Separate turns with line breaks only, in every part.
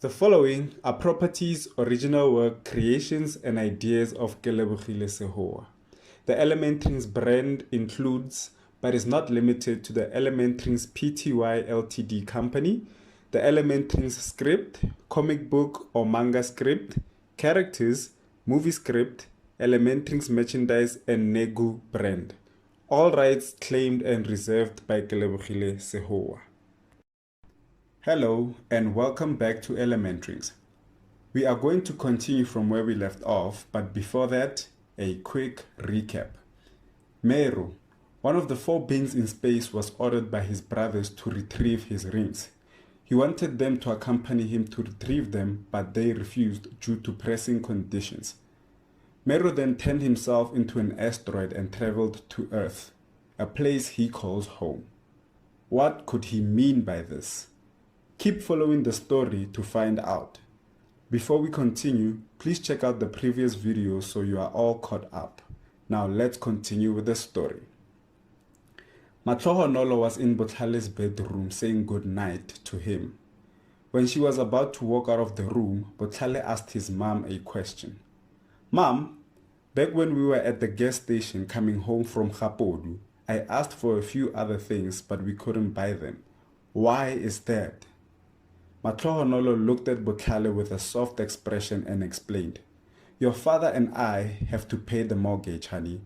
The following are properties, original work, creations, and ideas of Kelebogile Sehoa. The ElementRings brand includes, but is not limited to, the ElementRings Pty Ltd company, the ElementRings script, comic book or manga script, characters, movie script, ElementRings merchandise, and Negu brand. All rights claimed and reserved by Kelebogile Sehoa. Hello and welcome back to ElementRings. We are going to continue from where we left off, but before that, a quick recap. Meru, one of the 4 beings in space, was ordered by his brothers to retrieve his rings. He wanted them to accompany him to retrieve them, but they refused due to pressing conditions. Meru then turned himself into an asteroid and traveled to Earth, a place he calls home. What could he mean by this? Keep following the story to find out. Before we continue, please check out the previous video so you are all caught up. Now let's continue with the story. Matlohonolo was in Botlhale's bedroom saying good night to him. When she was about to walk out of the room, Botlhale asked his mom a question. Mom, back when we were at the gas station coming home from Gapodu, I asked for a few other things but we couldn't buy them. Why is that? Matlohonolo looked at Botlhale with a soft expression and explained, Your father and I have to pay the mortgage, honey,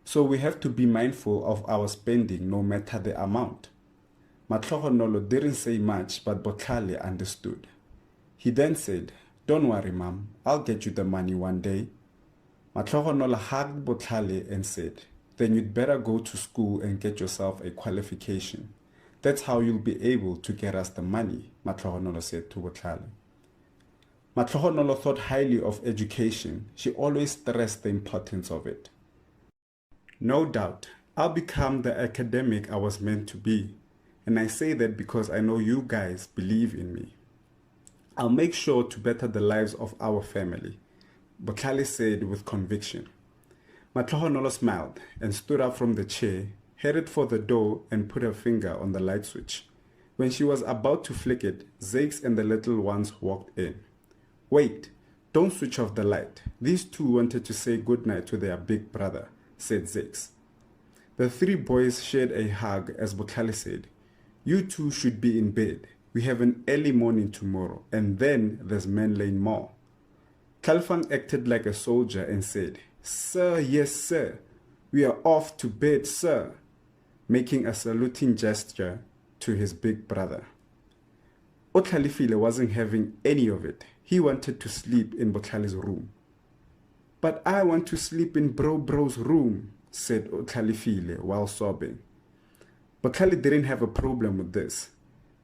so we have to be mindful of our spending no matter the amount. Matlohonolo didn't say much, but Botlhale understood. He then said, Don't worry, Mom, I'll get you the money one day. Matlohonolo hugged Botlhale and said, Then you'd better go to school and get yourself a qualification. That's how you'll be able to get us the money, Matlohonolo said to Botlhale. Matlohonolo thought highly of education. She always stressed the importance of it. No doubt, I'll become the academic I was meant to be, and I say that because I know you guys believe in me. I'll make sure to better the lives of our family, Botlhale said with conviction. Matlohonolo smiled and stood up from the chair, headed for the door and put her finger on the light switch. When she was about to flick it, Zakes and the little ones walked in. Wait, don't switch off the light. These two wanted to say goodnight to their big brother, said Zakes. The 3 boys shared a hug as Botlhale said, You two should be in bed. We have an early morning tomorrow, and then there's Menlyn more. Kalfang acted like a soldier and said, Sir, yes, sir. We are off to bed, sir, making a saluting gesture to his big brother. Otlalifile wasn't having any of it. He wanted to sleep in Botlhale's room. But I want to sleep in Bro's room, said Otlalifile while sobbing. Botlhale didn't have a problem with this.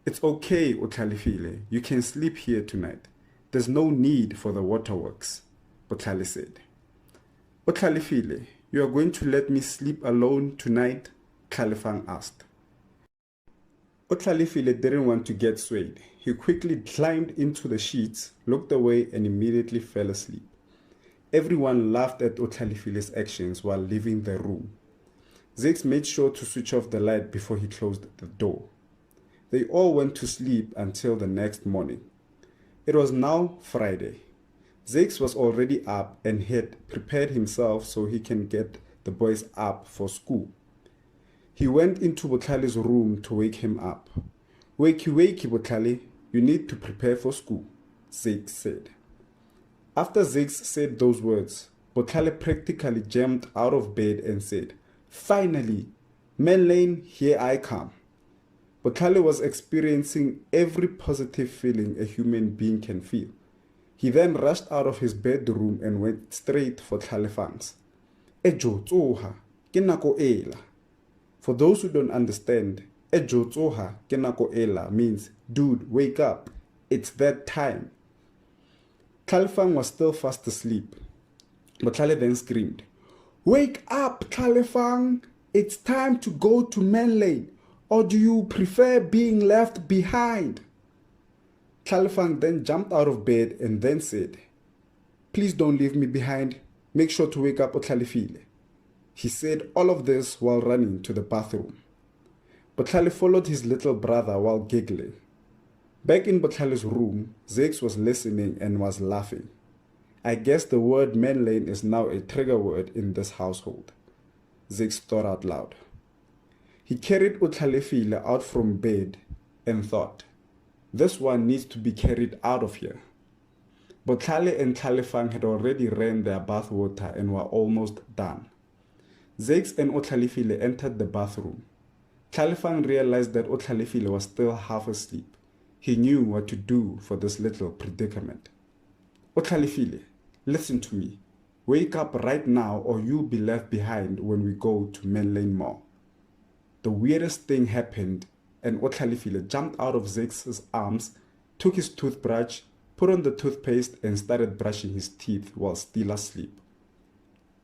It's okay, Otlalifile. You can sleep here tonight. There's no need for the waterworks, Botlhale said. Otlalifile, you are going to let me sleep alone tonight? Kalifang asked. Otlalifile didn't want to get swayed. He quickly climbed into the sheets, looked away, and immediately fell asleep. Everyone laughed at Otlalifile's actions while leaving the room. Zakes made sure to switch off the light before he closed the door. They all went to sleep until the next morning. It was now Friday. Zakes was already up and had prepared himself so he can get the boys up for school. He went into Botlhale's room to wake him up. Wakey, wakey, Botlhale, you need to prepare for school, Zakes said. After Zakes said those words, Botlhale practically jumped out of bed and said, Finally, Menlyn, here I come. Botlhale was experiencing every positive feeling a human being can feel. He then rushed out of his bedroom and went straight for Tlalefang's. Ejo tsoha, ke nako ela. For those who don't understand, Ejo tsoha, ke nako ela means, dude, wake up. It's that time. Tlalefang was still fast asleep. Botlhale then screamed, Wake up, Tlalefang! It's time to go to Menlyn. Or do you prefer being left behind? Tlalefang then jumped out of bed and then said, Please don't leave me behind. Make sure to wake up Otlalifile. He said all of this while running to the bathroom. Botlhale followed his little brother while giggling. Back in Botlhale's room, Zakes was listening and was laughing. I guess the word Menlyn is now a trigger word in this household, Zakes thought out loud. He carried Utlalefile out from bed and thought, this one needs to be carried out of here. Botlhale and Tlalefang had already ran their bath water and were almost done. Zakes and Utlalefile entered the bathroom. Tlalefang realized that Utlalefile was still half asleep. He knew what to do for this little predicament. Utlalefile, listen to me. Wake up right now or you'll be left behind when we go to Menlyn Mall. The weirdest thing happened and Utlalefile jumped out of Zakes' arms, took his toothbrush, put on the toothpaste and started brushing his teeth while still asleep.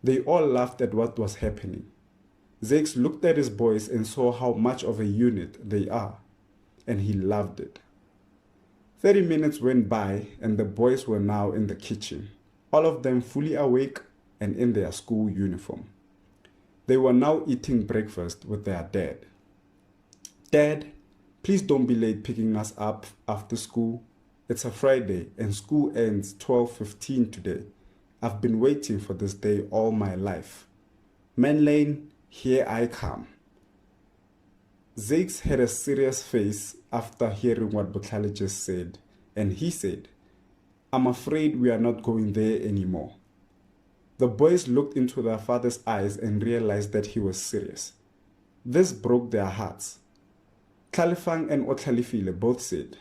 They all laughed at what was happening. Zakes looked at his boys and saw how much of a unit they are, and he loved it. 30 minutes went by and the boys were now in the kitchen, all of them fully awake and in their school uniform. They were now eating breakfast with their dad. Dad, please don't be late picking us up after school. It's a Friday and school ends 12:15 today. I've been waiting for this day all my life. Menlyn, here I come. Zakes had a serious face after hearing what Botlhale just said, and he said, I'm afraid we are not going there anymore. The boys looked into their father's eyes and realized that he was serious. This broke their hearts. Tlalefang and Utlalefile both said,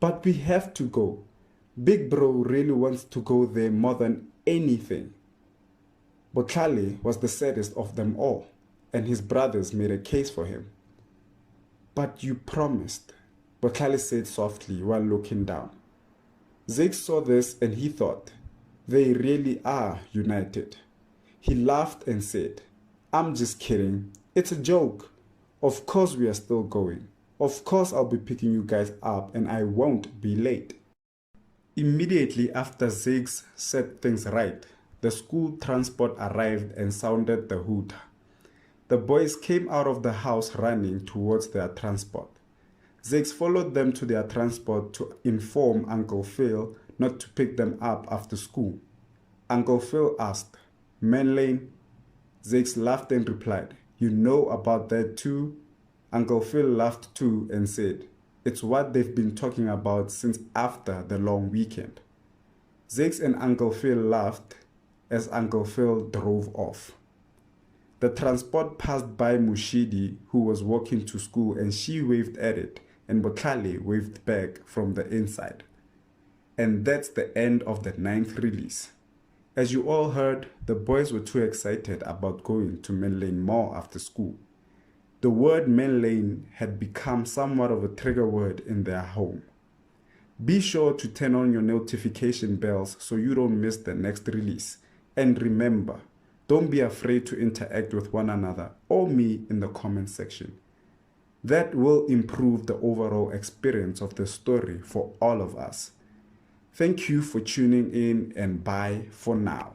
but we have to go. Big bro really wants to go there more than anything. Botlhale was the saddest of them all, and his brothers made a case for him. But you promised, Botlhale said softly while looking down. Zakes saw this and he thought, they really are united. He laughed and said, I'm just kidding. It's a joke. Of course we are still going. Of course I'll be picking you guys up and I won't be late. Immediately after Zakes set things right, the school transport arrived and sounded the hooter. The boys came out of the house running towards their transport. Zakes followed them to their transport to inform Uncle Phil not to pick them up after school. Uncle Phil asked, Menlyn? Zakes laughed and replied, you know about that too? Uncle Phil laughed too and said, it's what they've been talking about since after the long weekend. Zakes and Uncle Phil laughed as Uncle Phil drove off. The transport passed by Mushidi, who was walking to school, and she waved at it, and Botlhale waved back from the inside. And that's the end of the 9th release. As you all heard, the boys were too excited about going to Menlyn Mall after school. The word Menlyn had become somewhat of a trigger word in their home. Be sure to turn on your notification bells so you don't miss the next release. And remember, don't be afraid to interact with one another or me in the comment section. That will improve the overall experience of the story for all of us. Thank you for tuning in and bye for now.